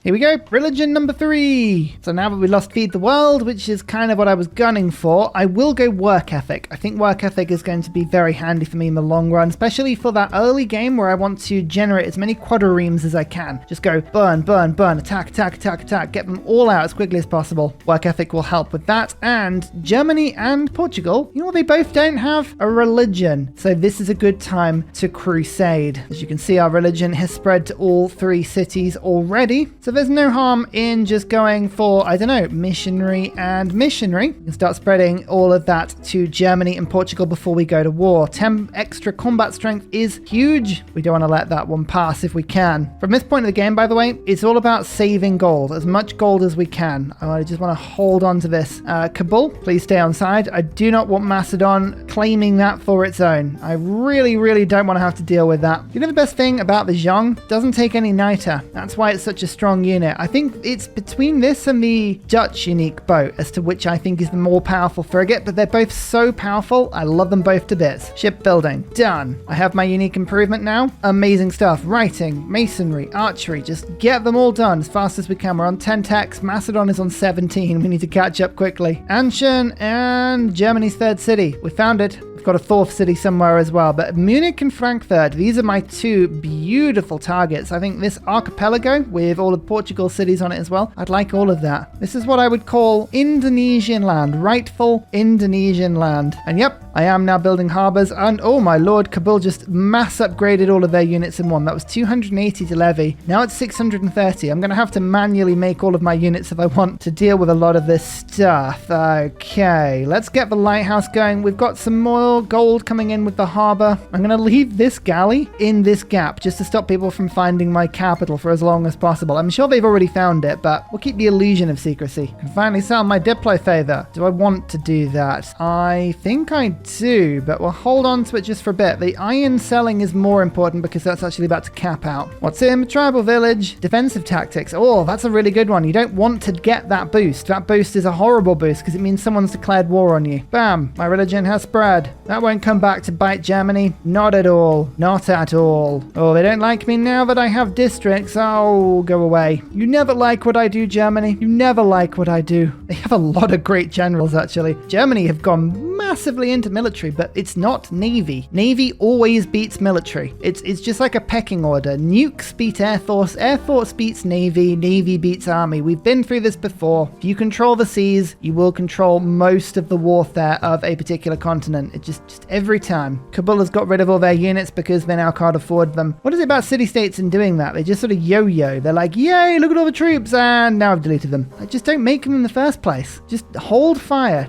Here we go, religion number 3. So now that we lost feed the world, which is kind of what I was gunning for, I will go work ethic. I think work ethic is going to be very handy for me in the long run, especially for that early game where I want to generate as many quadriremes as I can. Just go burn, burn, burn, attack, attack, attack, attack, get them all out as quickly as possible. Work ethic will help with that. And Germany and Portugal, you know what they both don't have? A religion. So this is a good time to crusade. As you can see, our religion has spread to all 3 cities already. So there's no harm in just going for, I don't know, missionary and missionary. You can start spreading all of that to Germany and Portugal before we go to war. 10 extra combat strength is huge. We don't want to let that one pass if we can. From this point of the game, by the way, it's all about saving gold, as much gold as we can. I just want to hold on to this. Kabul, please stay on side. I do not want Macedon claiming that for its own. I really, really don't want to have to deal with that. You know the best thing about the Jong? Doesn't take any niter. That's why it's such a strong unit. I think it's between this and the Dutch unique boat as to which I think is the more powerful frigate, but they're both so powerful. I love them both to bits. Shipbuilding, done. I have my unique improvement now. Amazing stuff. Writing, masonry, archery, just get them all done as fast as we can. We're on 10 techs. Macedon is on 17. We need to catch up quickly. Aachen and Germany's 3rd city. We found it. We've got a 4th city somewhere as well, but Munich and Frankfurt, these are my 2 beautiful targets. I think this archipelago with all of Portugal's cities on it as well, I'd like all of that. This is what I would call Indonesian land, rightful Indonesian land. And yep, I am now building harbors, and oh my lord, Kabul just mass upgraded all of their units in one. That was 280 to levy. Now it's 630. I'm going to have to manually make all of my units if I want to deal with a lot of this stuff. Okay, let's get the lighthouse going. We've got some more gold coming in with the harbor. I'm going to leave this galley in this gap just to stop people from finding my capital for as long as possible. I'm sure they've already found it, but we'll keep the illusion of secrecy. And finally sell my Diplo favor. Do I want to do that? I think I do, but we'll hold on to it just for a bit. The iron selling is more important because that's actually about to cap out. What's in? Tribal village. Defensive tactics. Oh, that's a really good one. You don't want to get that boost. That boost is a horrible boost because it means someone's declared war on you. Bam. My religion has spread. That won't come back to bite Germany. Not at all. Not at all. Oh, they don't like me now that I have districts. Oh, go away. You never like what I do, Germany. You never like what I do. They have a lot of great generals, actually. Germany have gone massively into military, but it's not navy. Navy always beats military. It's just like a pecking order. Nukes beat air force beats navy beats army. We've been through this before. If you control the seas, you will control most of the warfare of a particular continent. It just every time. Kabul has got rid of all their units because they now can't afford them. What is it about city-states in doing that? They just sort of yo-yo. They're like, yay, look at all the troops, and now I've deleted them. I just don't make them in the first place. Just hold fire.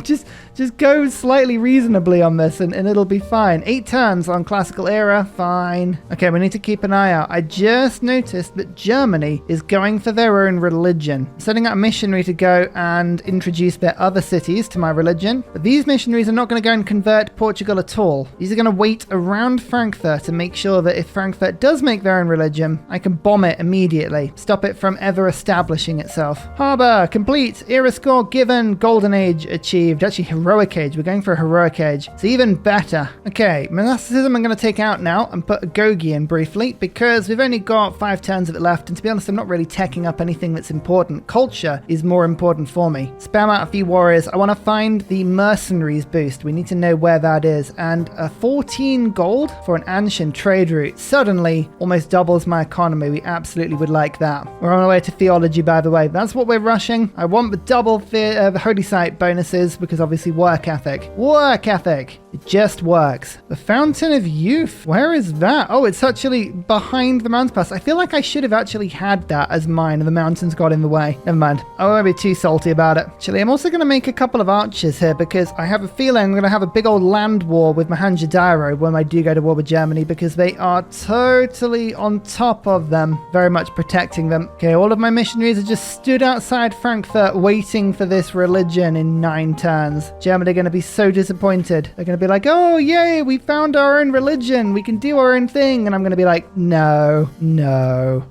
Just go slightly reasonably on this and it'll be fine. 8 turns on classical era, fine. Okay, we need to keep an eye out. I just noticed that Germany is going for their own religion. Setting out a missionary to go and introduce their other cities to my religion. But these missionaries are not going to go and convert Portugal at all. These are going to wait around Frankfurt to make sure that if Frankfurt does make their own religion, I can bomb it immediately. Stop it from ever establishing itself. Harbor complete. Era score given. Golden age achieved. Actually, heroic age. We're going for a heroic age. It's even better. Okay, monasticism I'm going to take out now and put a Gogi in briefly because we've only got 5 turns of it left, and to be honest, I'm not really teching up anything that's important. Culture is more important for me. Spam out a few warriors. I want to find the mercenaries boost. We need to know where that is, and a 14 gold for an ancient trade route suddenly almost doubles my economy. We absolutely would like that. We're on our way to theology, by the way. That's what we're rushing. I want the double holy site bonuses because obviously work ethic. Work ethic. It just works. The Fountain of Youth. Where is that? Oh, it's actually behind the mountain pass. I feel like I should have actually had that as mine and the mountains got in the way. Never mind. I won't be too salty about it. Actually, I'm also going to make a couple of archers here because I have a feeling I'm going to have a big old land war with Mohenjo-Daro when I do go to war with Germany because they are totally on top of them. Very much protecting them. Okay, all of my missionaries have just stood outside Frankfurt waiting for this religion in 9 turns. Germany are going to be so disappointed. They're going to be like, oh, yay, we found our own religion. We can do our own thing. And I'm going to be like, no.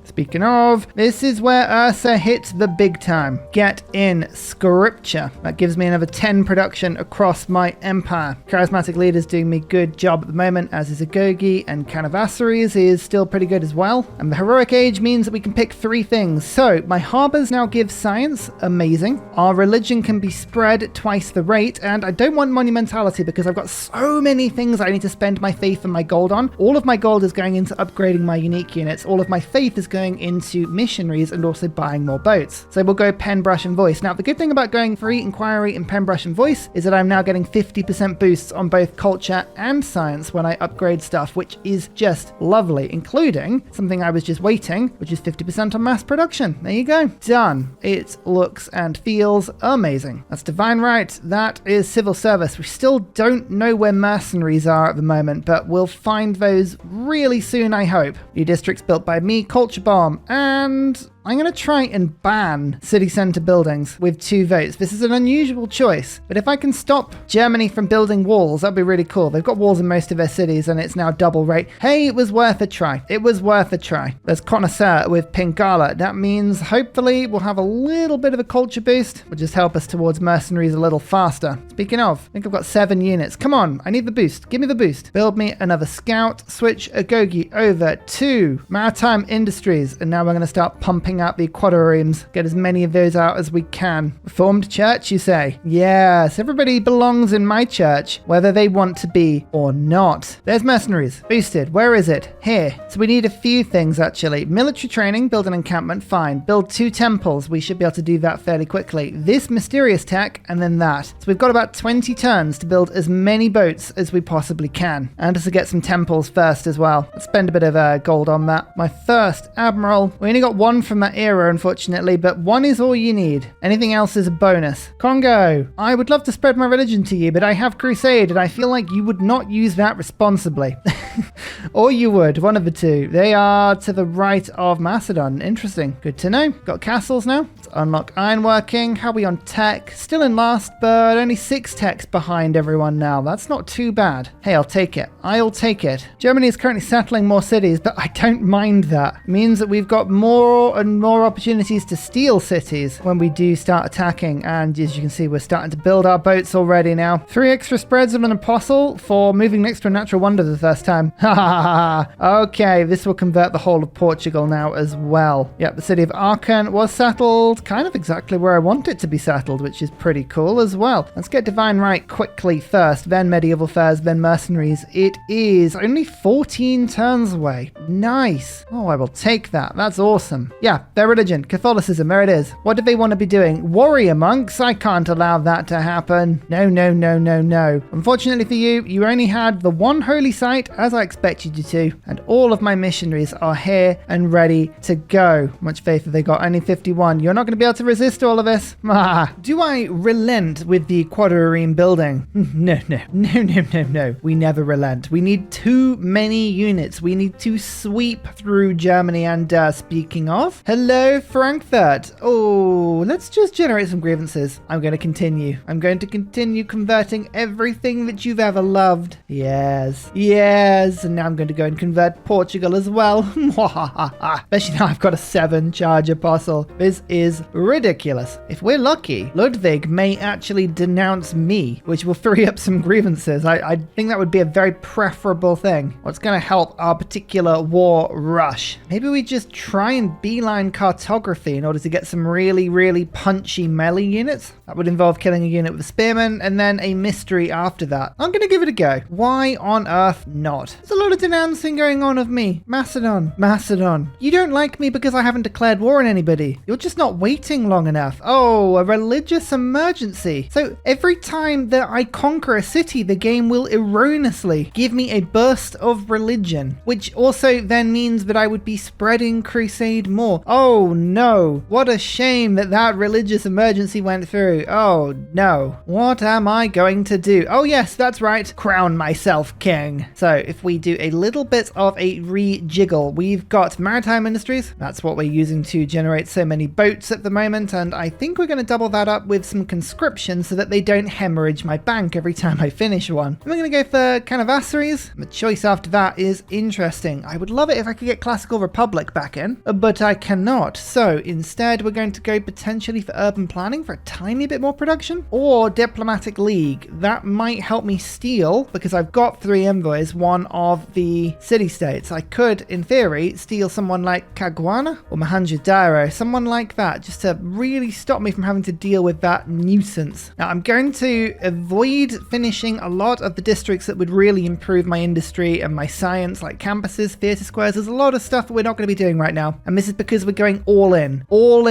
Speaking of, this is where Ursa hits the big time. Get in scripture. That gives me another 10 production across my empire. Charismatic leader's doing me good job at the moment, as is Agogi, and Canavassaries is still pretty good as well. And the heroic age means that we can pick 3 things. So my harbors now give science. Amazing. Our religion can be spread twice the rate, and I don't want monumentality because I've got so many things I need to spend my faith and my gold on. All of my gold is going into upgrading my unique units. All of my faith is going into missionaries and also buying more boats. So we'll go pen, brush, and voice. Now, the good thing about going free inquiry and pen, brush, and voice is that I'm now getting 50% boosts on both culture and science when I upgrade stuff, which is just lovely, including something I was just waiting, which is 50% on mass production. There you go. Done. It looks and feels amazing. That's divine right. That is civil service. We still don't know where mercenaries are at the moment, but we'll find those really soon, I hope. New districts built by me, culture bomb, and I'm going to try and ban city centre buildings with 2 votes. This is an unusual choice, but if I can stop Germany from building walls, that'd be really cool. They've got walls in most of their cities and it's now double rate. Hey, it was worth a try. It was worth a try. There's Connoisseur with Pingala. That means hopefully we'll have a little bit of a culture boost, which just help us towards mercenaries a little faster. Speaking of, I think I've got 7 units. Come on, I need the boost. Give me the boost. Build me another scout. Switch Agogi over to Maritime Industries. And now we're going to start pumping out the quadriremes. Get as many of those out as we can. Reformed church, you say? Yes, everybody belongs in my church, whether they want to be or not. There's mercenaries. Boosted. Where is it? Here. So we need a few things, actually. Military training, build an encampment, fine. Build 2 temples. We should be able to do that fairly quickly. This mysterious tech, and then that. So we've got about 20 turns to build as many boats as we possibly can. And to get some temples first as well. Let's spend a bit of gold on that. My first admiral. We only got 1 from that era, unfortunately, but 1 is all you need. Anything else is a bonus. Congo. I would love to spread my religion to you, but I have crusade, and I feel like you would not use that responsibly. Or you would, one of the 2. They are to the right of Macedon. Interesting. Good to know. Got castles now. Let's unlock ironworking. How are we on tech? Still in last, but only 6 techs behind everyone now. That's not too bad. Hey, I'll take it. I'll take it. Germany is currently settling more cities, but I don't mind that. It means that we've got more and more opportunities to steal cities when we do start attacking. And as you can see, we're starting to build our boats already now. 3 extra spreads of an apostle for moving next to a natural wonder the first time. Ha ha ha. Okay, this will convert the whole of Portugal now as well. Yep, the city of Aachen was settled kind of exactly where I want it to be settled, which is pretty cool as well. Let's get divine right quickly first, then medieval fairs, then mercenaries. It is only 14 turns away. Nice. Oh, I will take that. That's awesome. Yeah, their religion, Catholicism, there it is. What do they want to be doing? Warrior monks? I can't allow that to happen. No, no, no, no, no. Unfortunately for you, you only had the 1 holy site as I expected you to, and all of my missionaries are here and ready to go. How much faith have they got? Only 51. You're not going to be able to resist all of this. Do I relent with the quadrireme building? No, no, no, no, no, no. We never relent. We need too many units. We need to sweep through Germany. And speaking of, hello, Frankfurt. Oh, let's just generate some grievances. I'm going to continue. I'm going to continue converting everything that you've ever loved. Yes, yes. And now I'm going to go and convert Portugal as well. Especially now I've got a 7 charge apostle. This is ridiculous. If we're lucky, Ludwig may actually denounce me, which will free up some grievances. I think that would be a very preferable thing. What's going to help our particular war rush? Maybe we just try and beeline cartography in order to get some really, really punchy melee units. That would involve killing a unit with a spearman and then a mystery after that. I'm going to give it a go. Why on earth not? There's a lot of denouncing going on of me. Macedon. Macedon. You don't like me because I haven't declared war on anybody. You're just not waiting long enough. Oh, a religious emergency. So every time that I conquer a city, the game will erroneously give me a burst of religion, which also then means that I would be spreading crusade more. Oh no, what a shame that religious emergency went through. Oh no, what am I going to do? Oh yes, that's right, crown myself king. So if we do a little bit of a rejiggle, we've got maritime industries. That's what we're using to generate so many boats at the moment, and I think we're going to double that up with some conscription so that they don't hemorrhage my bank every time I finish one. And we're going to go for carnivassaries. The choice after that is interesting. I would love it if I could get classical republic back in, but I cannot. So instead we're going to go potentially for urban planning for a tiny bit more production, or diplomatic league. That might help me steal, because I've got 3 envoys, one of the city-states. I could, in theory, steal someone like Caguana or Mohenjo-Daro, someone like that, just to really stop me from having to deal with that nuisance. Now I'm going to avoid finishing a lot of the districts that would really improve my industry and my science, like campuses, theatre squares. There's a lot of stuff that we're not going to be doing right now, and this is because we're going all in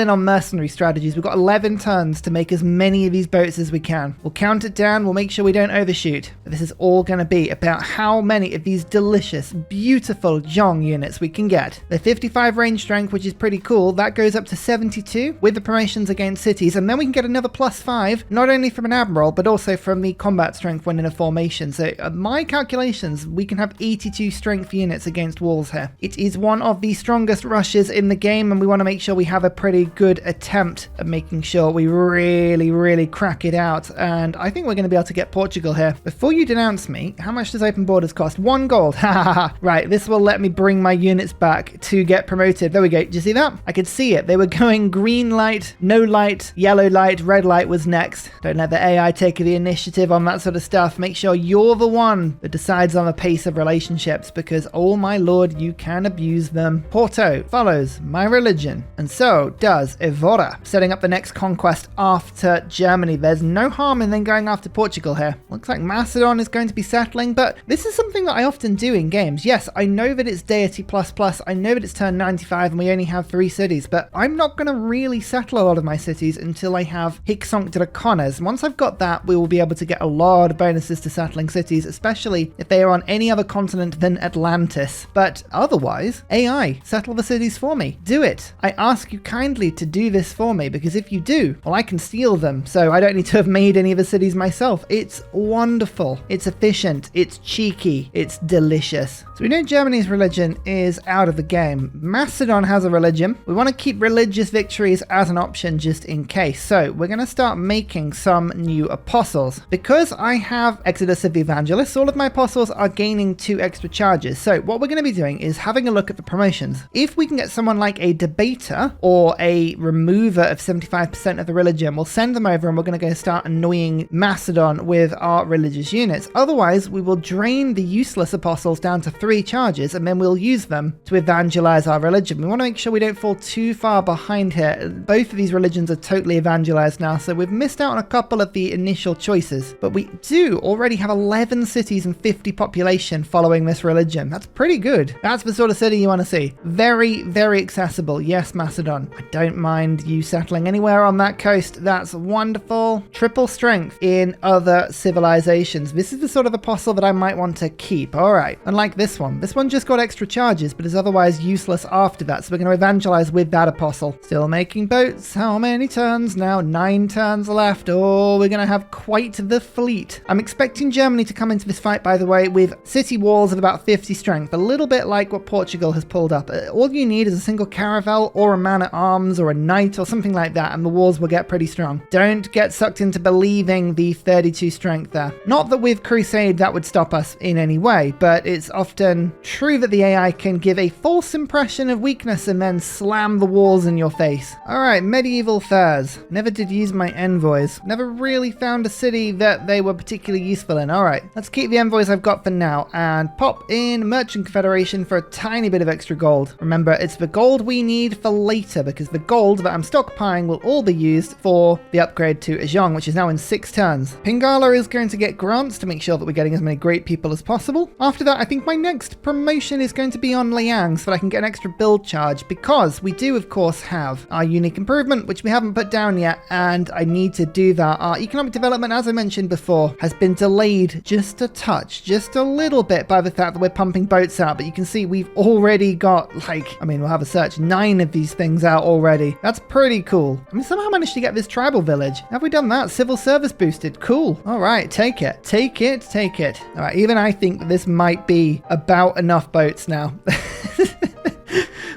on mercenary strategies. We've got 11 turns to make as many of these boats as we can. We'll count it down, we'll make sure we don't overshoot, but this is all going to be about how many of these delicious, beautiful Jong units we can get. They're 55 range strength, which is pretty cool. That goes up to 72 with the promotions against cities, and then we can get another +5, not only from an admiral, but also from the combat strength when in a formation. So my calculations, we can have 82 strength units against walls here. It is one of the strongest rushes in the game, and we want to make sure we have a pretty good attempt at making sure we really crack it out. And I think we're going to be able to get Portugal here. Before you denounce me, how much does open borders cost? 1 gold. Right, this will let me bring my units back to get promoted. There we go. Did you see that? I could see it. They were going green light, no light, yellow light, red light was next. Don't let the AI take the initiative on that sort of stuff. Make sure you're the one that decides on the pace of relationships, because oh my lord, you can abuse them. Porto follows my religion, and so does Evora, setting up the next conquest after Germany. There's no harm in then going after Portugal here. Looks like Macedon is going to be settling, but this is something that I often do in games. Yes, I know that it's Deity ++, I know that it's turn 95 and we only have 3 cities, but I'm not going to really settle a lot of my cities until I have Hicksonk Dracones. Once I've got that, we will be able to get a lot of bonuses to settling cities, especially if they are on any other continent than Atlantis. But otherwise, AI, settle the cities for me. Do it. I ask you kindly to do this for me, because if you do, well, I can steal them, so I don't need to have made any of the cities myself. It's wonderful. It's efficient. It's cheeky. It's delicious. So we know Germany's religion is out of the game. Macedon has a religion. We want to keep religious victories as an option just in case. So we're going to start making some new apostles. Because I have Exodus of the Evangelists, all of my apostles are gaining 2 extra charges. So what we're going to be doing is having a look at the promotions. If we can get someone like a debater or a remover of 75% of the religion, we'll send them over and we're going to go start annoying Macedon with our religious units. Otherwise, we will drain the useless apostles down to 3 charges, and then we'll use them to evangelize our religion. We want to make sure we don't fall too far behind here. Both of these religions are totally evangelized now, so we've missed out on a couple of the initial choices, but we do already have 11 cities and 50 population following this religion. That's pretty good. That's the sort of city you want to see. Very accessible. Yes, Macedon. I don't mind you settling anywhere on that coast. That's wonderful. Triple strength in other civilizations. This is the sort of apostle that I might want to keep. All right. Unlike this one. This one just got extra charges, but is otherwise useless after that. So we're going to evangelize with that apostle. Still making boats. How many turns now? 9 turns left. Oh, we're going to have quite the fleet. I'm expecting Germany to come into this fight, by the way, with city walls of about 50 strength. A little bit like what Portugal has pulled up. All you need is a single caravel or a man-at-arms or a knight or something like that, and the walls will get pretty strong. Don't get sucked into believing the 32 strength there. Not that with Crusade that would stop us in any way, but it's often true that the AI can give a false impression of weakness and then slam the walls in your face. Alright, medieval fairs. Never did use my envoys. Never really found a city that they were particularly useful in. Alright, let's keep the envoys I've got for now and pop in Merchant Confederation for a tiny bit of extra gold. Remember, it's the gold we need for later, because the gold that I'm stockpiling will all be used for the upgrade to Jong, which is now in 6 turns. Pingala is going to get grants to make sure that we're getting as many great people as possible. After that, I think my next next promotion is going to be on Liang so that I can get an extra build charge, because we do of course have our unique improvement, which we haven't put down yet, and I need to do that. Our economic development, as I mentioned before, has been delayed just a touch, just a little bit, by the fact that we're pumping boats out. But you can see we've already got, like, I mean, we'll have a search, 9 of these things out already. That's pretty cool. I mean, somehow managed to get this tribal village. Have we done that? Civil service boosted. Cool. All right, take it. Take it, take it. All right, even I think that this might be about enough boats now.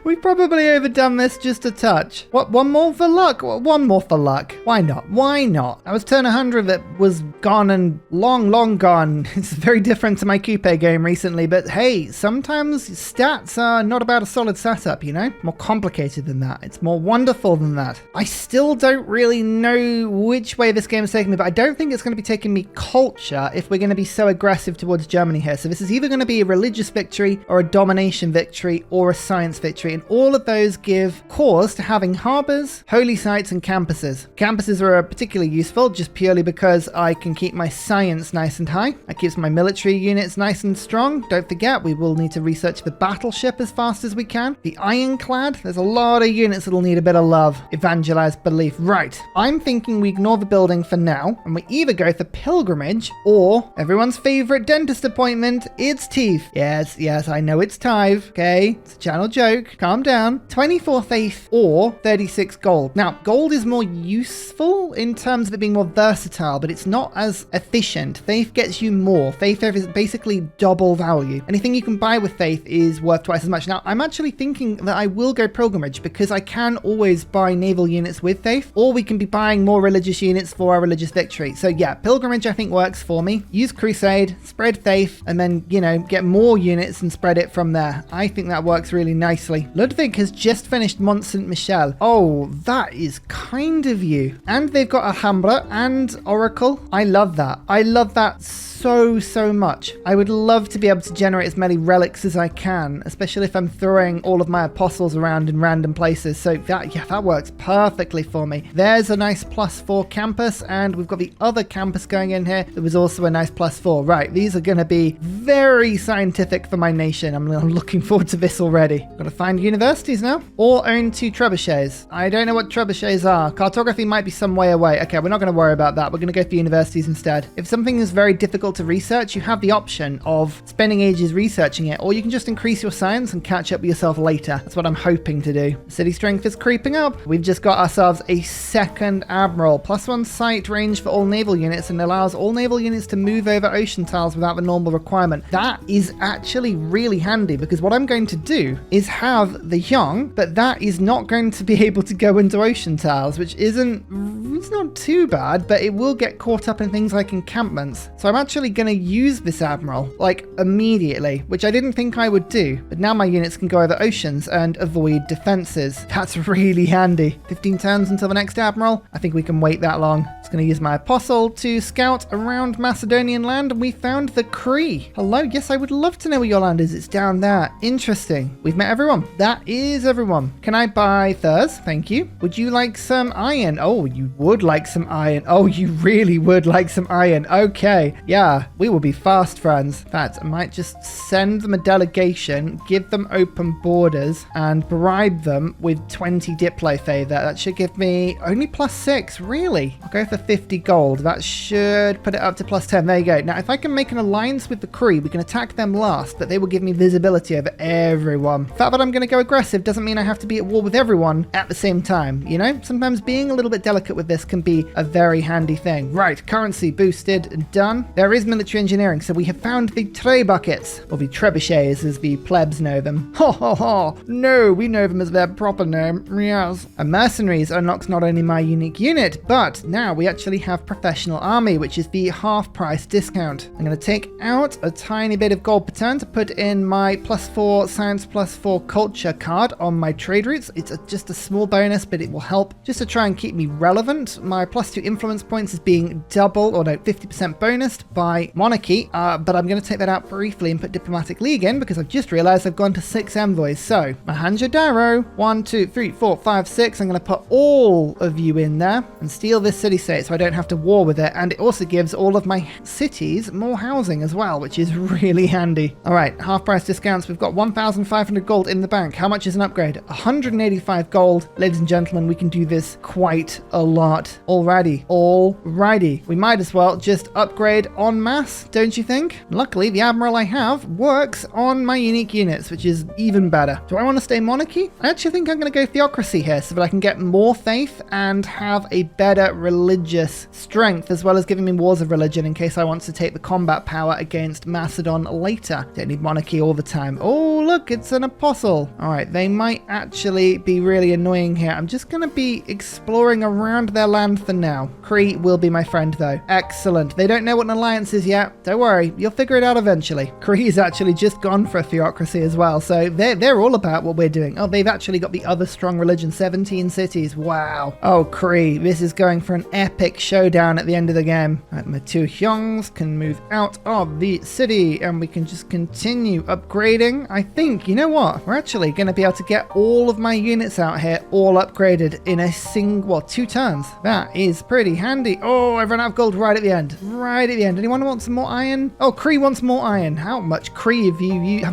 We've probably overdone this just a touch. What, one more for luck? One more for luck. Why not? Why not? I was turn 100 that was gone and long gone. It's very different to my coupe game recently, but hey, sometimes stats are not about a solid setup, you know? More complicated than that. It's more wonderful than that. I still don't really know which way this game is taking me, but I don't think it's going to be taking me culture if we're going to be so aggressive towards Germany here. So this is either going to be a religious victory or a domination victory or a science victory. And all of those give cause to having harbors, holy sites, and campuses. Campuses are particularly useful just purely because I can keep my science nice and high. It keeps my military units nice and strong. Don't forget, we will need to research the battleship as fast as we can. The ironclad, there's a lot of units that'll need a bit of love. Evangelize belief. Right. I'm thinking we ignore the building for now, and we either go for pilgrimage or everyone's favorite dentist appointment, it's teeth. Yes, I know it's tithe. Okay, it's a channel joke. Calm down. 24 faith or 36 gold. Now, gold is more useful in terms of it being more versatile, but it's not as efficient. Faith gets you more. Faith is basically double value. Anything you can buy with faith is worth twice as much. Now, I'm actually thinking that I will go pilgrimage because I can always buy naval units with faith, or we can be buying more religious units for our religious victory. So yeah, pilgrimage I think works for me. Use crusade, spread faith, and then, you know, get more units and spread it from there. I think that works really nicely. Ludwig has just finished Mont Saint Michel. Oh, that is kind of you. And they've got Alhambra and Oracle. I love that. I love that so much. I would love to be able to generate as many relics as I can, especially if I'm throwing all of my apostles around in random places. So that works perfectly for me. There's a nice +4 campus, and we've got the other campus going in here. There was also a nice +4. Right, these are going to be very scientific for my nation. I'm looking forward to this already. Got to find universities now, or own 2 trebuchets. I don't know what trebuchets are. Cartography might be some way away. Okay, we're not going to worry about that. We're going to go for universities instead. If something is very difficult to research, you have the option of spending ages researching it, or you can just increase your science and catch up with yourself later. That's what I'm hoping to do. City strength is creeping up. We've just got ourselves a second admiral. +1 sight range for all naval units, and allows all naval units to move over ocean tiles without the normal requirement. That is actually really handy, because what I'm going to do is have the Jong, but that is not going to be able to go into ocean tiles, which it's not too bad, but it will get caught up in things like encampments. So I'm actually going to use this admiral like immediately, which I didn't think I would do, but now my units can go over oceans and avoid defenses. That's really handy. 15 turns until the next admiral. I think we can wait that long. Just going to use my apostle to scout around Macedonian land, and we found the Cree. Hello, yes, I would love to know where your land is. It's down there. Interesting. We've met everyone. That is everyone. Can I buy Thurs? Thank you. Would you like some iron? Oh, you would like some iron. Oh, you really would like some iron. Okay. Yeah, we will be fast friends. In fact, I might just send them a delegation, give them open borders, and bribe them with 20 Diplo favor. That should give me only +6. Really? I'll go for 50 gold. That should put it up to +10. There you go. Now, if I can make an alliance with the Cree, we can attack them last, but they will give me visibility over everyone. The fact that I'm going to go aggressive doesn't mean I have to be at war with everyone at the same time, you know? Sometimes being a little bit delicate with this can be a very handy thing. Right, currency boosted and done. There is military engineering, so we have found the tray buckets, or the trebuchets as the plebs know them. Ho ho ho! No, we know them as their proper name. Yes. A mercenaries unlocks not only my unique unit, but now we actually have professional army, which is the half price discount. I'm going to take out a tiny bit of gold per turn to put in my +4 science +4 culture card on my trade routes. It's just a small bonus, but it will help just to try and keep me relevant. My +2 influence points is being 50% bonused by monarchy, but I'm going to take that out briefly and put diplomatic league in, because I've just realized I've gone to 6 envoys. So Mohenjo-Daro, 1, 2, 3, 4, 5, 6. I'm going to put all of you in there and steal this city-state. state so I don't have to war with it. And it also gives all of my cities more housing as well, which is really handy. All right, half price discounts. We've got 1,500 gold in the bank. How much is an upgrade? 185 gold. Ladies and gentlemen, we can do this quite a lot already. Alrighty. We might as well just upgrade en masse, don't you think? Luckily, the Admiral I have works on my unique units, which is even better. Do I want to stay monarchy? I actually think I'm going to go theocracy here so that I can get more faith and have a better religious strength, as well as giving me wars of religion in case I want to take the combat power against Macedon later. Don't need monarchy all the time. Oh, look, it's an apostle. All right, they might actually be really annoying here. I'm just going to be exploring around their land for now. Cree will be my friend, though. Excellent. They don't know what an alliance is yet. Don't worry, you'll figure it out eventually. Cree's actually just gone for a theocracy as well, so they're all about what we're doing. Oh, they've actually got the other strong religion, 17 cities. Wow. Oh, Cree, this is going for an epic showdown at the end of the game. Right, my two Hyongs can move out of the city, and we can just continue upgrading. I think, you know what? We're actually going to be able to get all of my units out here all upgraded in a single, 2 turns. That is pretty handy. Oh, I've run out of gold right at the end. Right at the end. Anyone want some more iron? Oh, Cree wants more iron. How much Cree have you?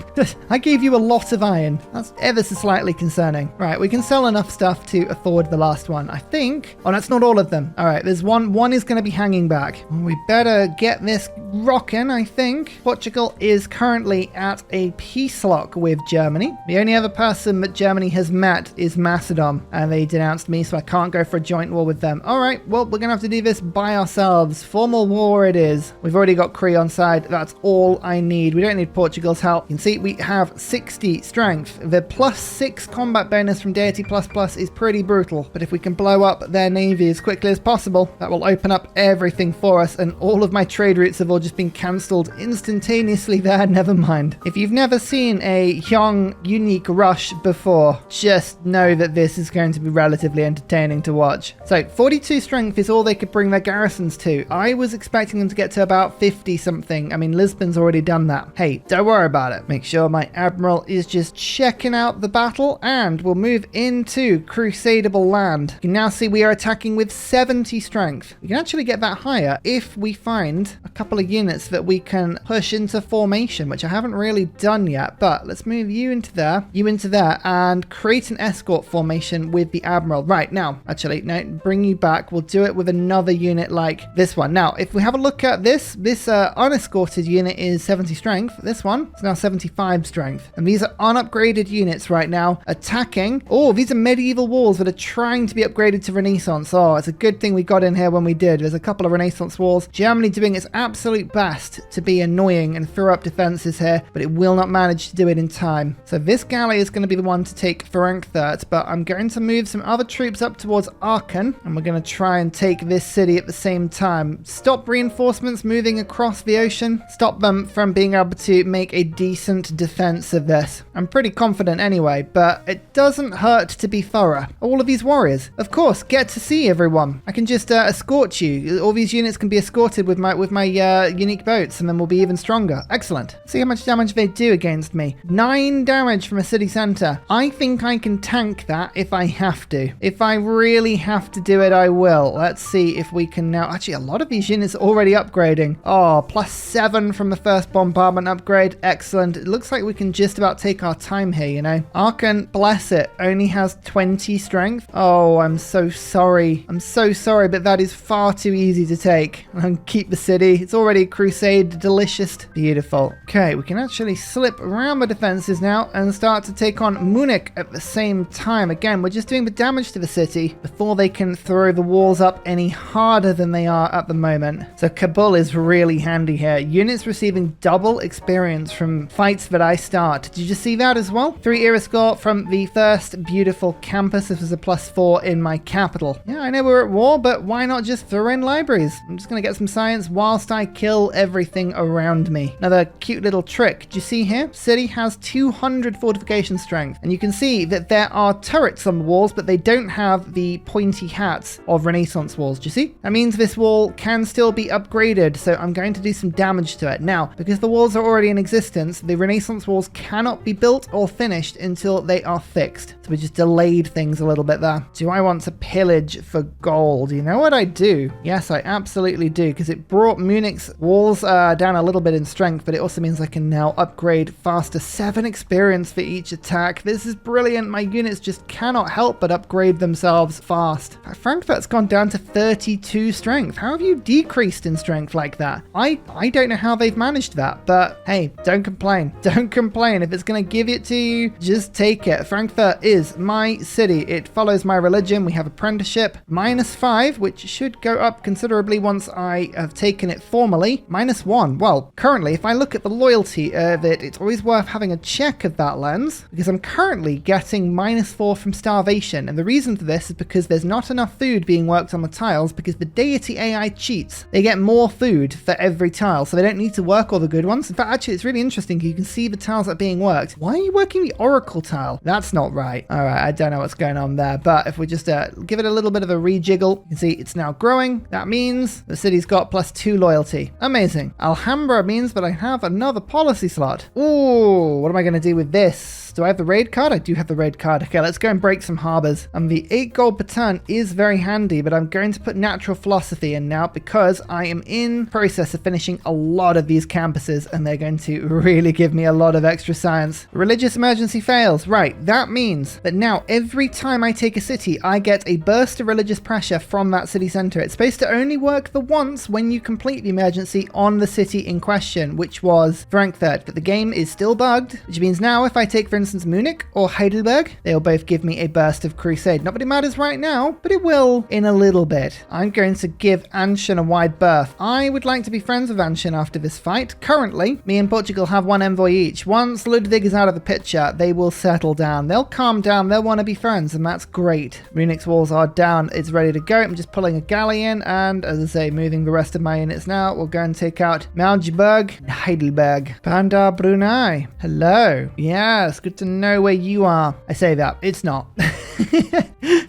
I gave you a lot of iron. That's ever so slightly concerning. Right, we can sell enough stuff to afford the last one, I think. Oh, that's not all of them. All right, there's one. One is going to be hanging back. Well, we better get this rocking, I think. Portugal is currently at a peace lock with Germany. The only other person that Germany has met is Macedon, and they denounced me, so I can't go for a joint war with them. All right, well, we're going to have to do this by ourselves. Formal war it is. We've already got Cree on side. That's all I need. We don't need Portugal's help. You can see we have 60 strength. The +6 combat bonus from Deity ++ is pretty brutal, but if we can blow up their navy as quickly as possible, that will open up everything for us, and all of my trade routes have all just been cancelled instantaneously there. Never mind. If you've never seen a Jong unique rush before, just know that this is going to be relatively entertaining to watch. So 42 strength is all they could bring their garrisons to. I was expecting them to get to about 50 something. I mean, Lisbon's already done that. Hey, don't worry about it. Make sure my admiral is just checking out the battle, and we'll move into Crusadable land. You can now see we are attacking with 70 strength. We can actually get that higher if we find a couple of units that we can push into formation, which I haven't really done yet, but let's move you into there, and create an escort formation with the admiral. Right, now, actually, no, bring you back. We'll do it with another unit like this one. Now, if we have a look at this unescorted unit is 70 strength. This one is now 75 strength. And these are unupgraded units right now attacking. Oh, these are medieval walls that are trying to be upgraded to Renaissance. Oh, it's a good thing we got in here when we did. There's a couple of Renaissance walls. Germany doing its absolute best to be annoying and throw up defenses here, but it will not manage to do it in time. So this galley is going to be the one to take Frankfurt, but I'm going to move some other troops up towards Aachen, and we're going to try and take this city at the same time. Stop reinforcements moving across the ocean. Stop them from being able to make a decent defense of this. I'm pretty confident anyway, but it doesn't hurt to be thorough. All of these warriors, of course, get to see everyone. I can just escort you. All these units can be escorted with my unique boats, and then we'll be even stronger. Excellent. See how much damage they do against me. 9 damage from a city center. I think I can tank that if I have to. If I really have to do it, I will. Let's see if we can now. Actually, a lot of these units are already upgrading. Oh, +7 from the first bombardment upgrade. Excellent. It looks like we can just about take our time here, you know. Aachen, bless it, only has 20 strength. Oh, I'm so sorry. I'm so sorry, but that is far too easy to take. And keep the city. It's already a crusade. Delicious. Beautiful. Okay, we can actually slip around the defenses now and start to take on Munich at the same time. Again, we're just doing the damage to the city before they can throw the walls up any harder than they are at the moment. So Kabul is really handy here. Units receiving double experience from fights that I start. Did you just see that as well? 3 era score from the first beautiful campus. This was a +4 in my capital. Yeah, I know we're at war, but why not just throw in libraries? I'm just going to get some science whilst I kill everything around me. Another cute little trick. Do you see here? City has has 200 fortification strength. And you can see that there are turrets on the walls, but they don't have the pointy hats of Renaissance walls. Do you see? That means this wall can still be upgraded, so I'm going to do some damage to it. Now, because the walls are already in existence, the Renaissance walls cannot be built or finished until they are fixed. So we just delayed things a little bit there. Do I want to pillage for gold? You know what I do? Yes, I absolutely do, because it brought Munich's walls down a little bit in strength, but it also means I can now upgrade faster. 7 experience for each attack. This is brilliant. My units just cannot help but upgrade themselves fast. Frankfurt's gone down to 32 strength. How have you decreased in strength like that? I don't know how they've managed that, but hey, don't complain. Don't complain. If it's going to give it to you, just take it. Frankfurt is my city. It follows my religion. We have apprenticeship. -5, which should go up considerably once I have taken it formally. -1. Well, currently, if I look at the loyalty of it, it's always worth having a check of that lens, because I'm currently getting -4 from starvation. And the reason for this is because there's not enough food being worked on the tiles, because the Deity AI cheats. They get more food for every tile, so they don't need to work all the good ones. In fact, actually, it's really interesting. You can see the tiles that are being worked. Why are you working the Oracle tile? That's not right. All right, I don't know what's going on there, but if we just give it a little bit of a rejiggle, you can see it's now growing. That means the city's got +2 loyalty. Amazing. Alhambra means that I have another policy slot. Ooh, what am I going to do with this? Do I have the raid card? I do have the raid card. Okay, let's go and break some harbors. And the 8 gold per turn is very handy, but I'm going to put natural philosophy in now because I am in process of finishing a lot of these campuses, and they're going to really give me a lot of extra science. Religious emergency fails. Right, that means that now every time I take a city, I get a burst of religious pressure from that city center. It's supposed to only work the once when you complete the emergency on the city in question, which was Frankfurt, but the game is still bugged, which means now if I take, for instance, Munich or Heidelberg, they'll both give me a burst of crusade. Not that it matters right now, but it will in a little bit. I'm going to give Anshan a wide berth. I would like to be friends with Anshan after this fight. Currently, me and Portugal have 1 envoy each. Once Ludwig is out of the picture, they will settle down. They'll calm down. They'll want to be friends, and that's great. Munich's walls are down. It's ready to go. I'm just pulling a galley in, and as I say, moving the rest of my units now. We'll go and take out Magdeburg and Heidelberg. Bandar Brunei. Hello. Yes, good to know where you are. I say that. It's not.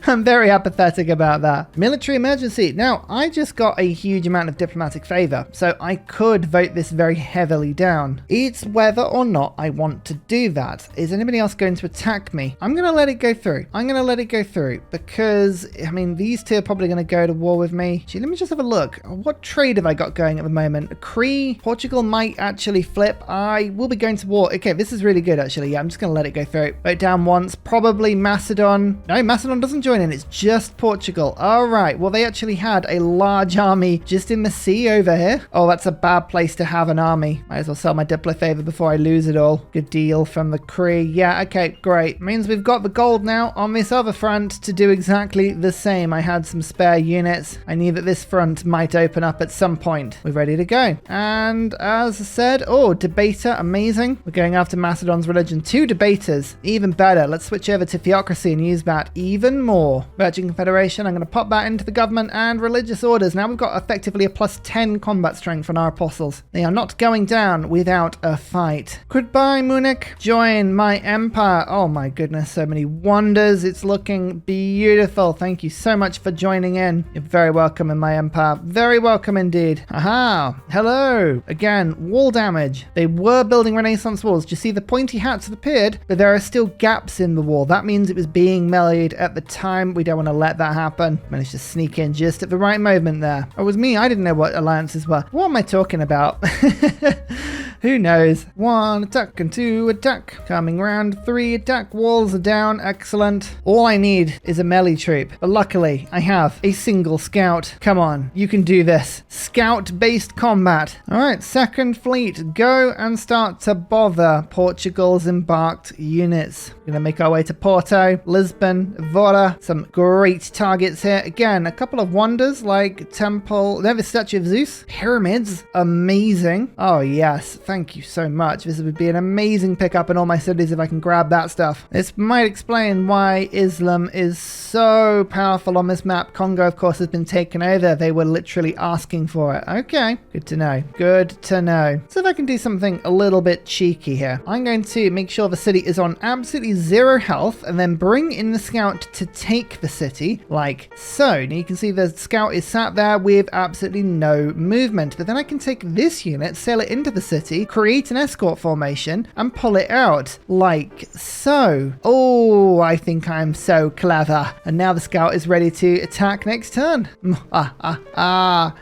I'm very apathetic about that. Military emergency. Now, I just got a huge amount of diplomatic favor, so I could vote this very heavily down. It's whether or not I want to do that. Is anybody else going to attack me? I'm going to let it go through. I'm going to let it go through because, I mean, these two are probably going to go to war with me. Gee, let me just have a look. What trade have I got going at the moment? Cree, Portugal might actually flip. I will be going to war. Okay, this is really good, actually. Yeah, I'm just going to let it go through. Vote down once. Probably Macedon. No, Macedon doesn't join in. It's just Portugal. All right. Well, they actually had a large army just in the sea over here. Oh, that's a bad place to have an army. Might as well sell my Diplo favor before I lose it all. Good deal from the Cree. Yeah, okay, great. Means we've got the gold now on this other front to do exactly the same. I had some spare units. I knew that this front might open up at some point. We're ready to go. And as I said, oh, debater, amazing. We're going after Macedon's religion. 2 debaters, even better. Let's switch over to theocracy and use that even more. Virgin Confederation, I'm going to pop that into the government and religious orders. Now we've got effectively a +10 combat strength on our apostles. They are not going down without a fight. Goodbye, Munich. Join my empire. Oh my goodness, so many wonders. It's looking beautiful. Thank you so much for joining in. You're very welcome in my empire. Very welcome indeed. Aha. Hello. Again, wall damage. They were building Renaissance walls. Do you see the pointy hats have appeared? But there are still gaps in the wall. That means it was being made at the time. We don't want to let that happen. Managed to sneak in just at the right moment there. Oh, it was me. I didn't know what alliances were. What am I talking about? Who knows? 1 attack and 2 attack. Coming round. 3 attack. Walls are down. Excellent. All I need is a melee troop. But luckily, I have a single scout. Come on. You can do this. Scout-based combat. All right. 2nd Fleet. Go and start to bother Portugal's embarked units. We're going to make our way to Porto, Lisbon, Vora. Some great targets here. Again, a couple of wonders like Temple. They have a statue of Zeus. Pyramids. Amazing. Oh, yes. Thank you so much. This would be an amazing pickup in all my cities if I can grab that stuff. This might explain why Islam is so powerful on this map. Congo, of course, has been taken over. They were literally asking for it. Okay, good to know. Good to know. So if I can do something a little bit cheeky here, I'm going to make sure the city is on absolutely 0 health and then bring in the scout to take the city like so. Now you can see the scout is sat there with absolutely no movement, but then I can take this unit, sail it into the city, create an escort formation and pull it out like so. Oh, I think I'm so clever. And now the scout is ready to attack next turn.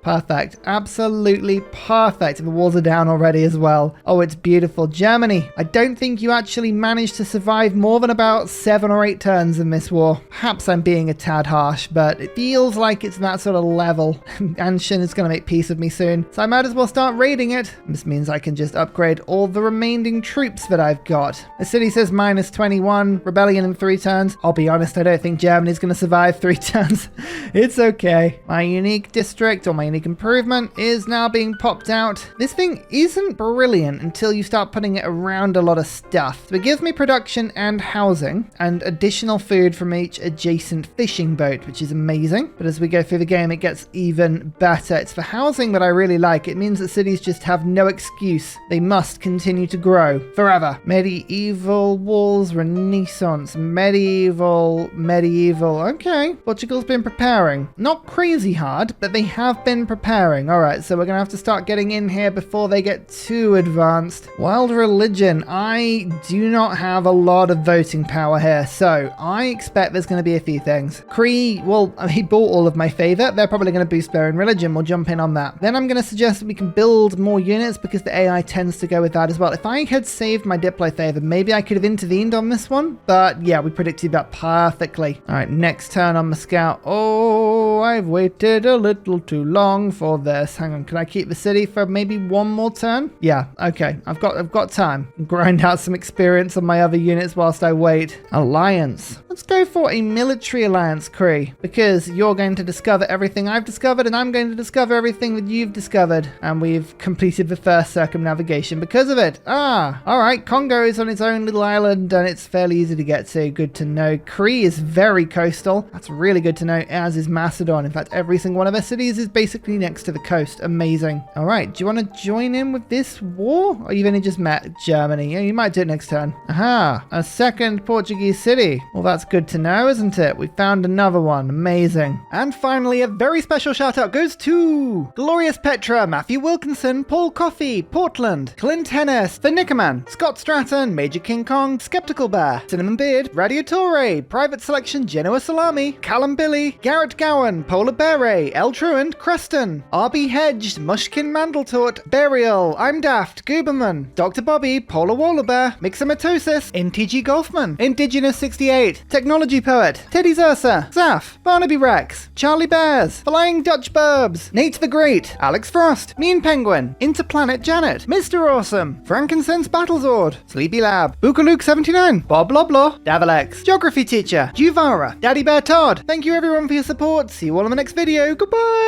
Perfect. Absolutely perfect. The walls are down already as well. Oh, it's beautiful. Germany, I don't think you actually managed to survive more than about 7 or 8 turns in this war. Perhaps I'm being a tad harsh, but it feels like it's that sort of level. Anshin is going to make peace with me soon, so I might as well start raiding it. This means I can just upgrade all the remaining troops that I've got. The city says minus 21, rebellion in 3 turns. I'll be honest, I don't think Germany's going to survive 3 turns. It's okay. My unique district or my unique improvement is now being popped out. This thing isn't brilliant until you start putting it around a lot of stuff. So it gives me production and housing and additional food from each adjacent fishing boat, which is amazing. But as we go through the game, it gets even better. It's the housing that I really like. It means that cities just have no excuse. They must continue to grow forever. Medieval walls, Renaissance, medieval. Okay, Portugal's been preparing. Not crazy hard, but they have been preparing. All right, so we're gonna have to start getting in here before they get too advanced. Wild religion. I do not have a lot of voting power here, so I expect there's going to be a few things. Cree, well, he bought all of my favor. They're probably going to boost their own religion. We'll jump in on that. Then I'm going to suggest that we can build more units because the AI tends to go with that as well. If I had saved my Diplo favor, maybe I could have intervened on this one, but yeah, we predicted that perfectly. All right, next turn on the scout. Oh, I've waited a little too long for this. Hang on, can I keep the city for maybe one more turn? Yeah, okay, I've got time. Grind out some experience on my other units whilst I wait. Alliance. Let's go for a military alliance, Cree, because you're going to discover everything I've discovered and I'm going to discover everything that you've discovered, and we've completed the first circumnavigation because of it. All right, Congo is on its own little island and it's fairly easy to get to. Good to know. Cree is very coastal. That's really good to know, as is Macedon. In fact, every single one of their cities is basically next to the coast. Amazing. All right, do you want to join in with this war, or you've only just met Germany? Yeah, you might do it next turn. Aha, a second Portuguese city. Well, that's good to know, isn't it? We found another one. Amazing. And finally, a very special shout out goes to Glorious Petra, Matthew Wilkinson, Paul Coffey, Portland, Clint Hennis, The Nickerman, Scott Stratton, Major King Kong, Skeptical Bear, Cinnamon Beard, Radiatore, Private Selection, Genoa Salami, Callum Billy, Garrett Gowan, Polar Beret, El Truant, Creston, RB Hedged, Mushkin Mandletort, Burial, I'm Daft, Gooberman, Dr. Bobby, Polar Wallabear, Mixomatosis, NTG Golfman, Indigenous 68, Technology Poet, Teddy Zursa, Zaf, Barnaby Rex, Charlie Bears, Flying Dutch Burbs, Nate the Great, Alex Frost, Mean Penguin, Interplanet Janet, Mr. Awesome, Frankincense Battlezord, Sleepy Lab, Bookaluk 79, Bob Loblaw, Davalex, Geography Teacher, Juvara, Daddy Bear Todd. Thank you everyone for your support. See you all in the next video. Goodbye.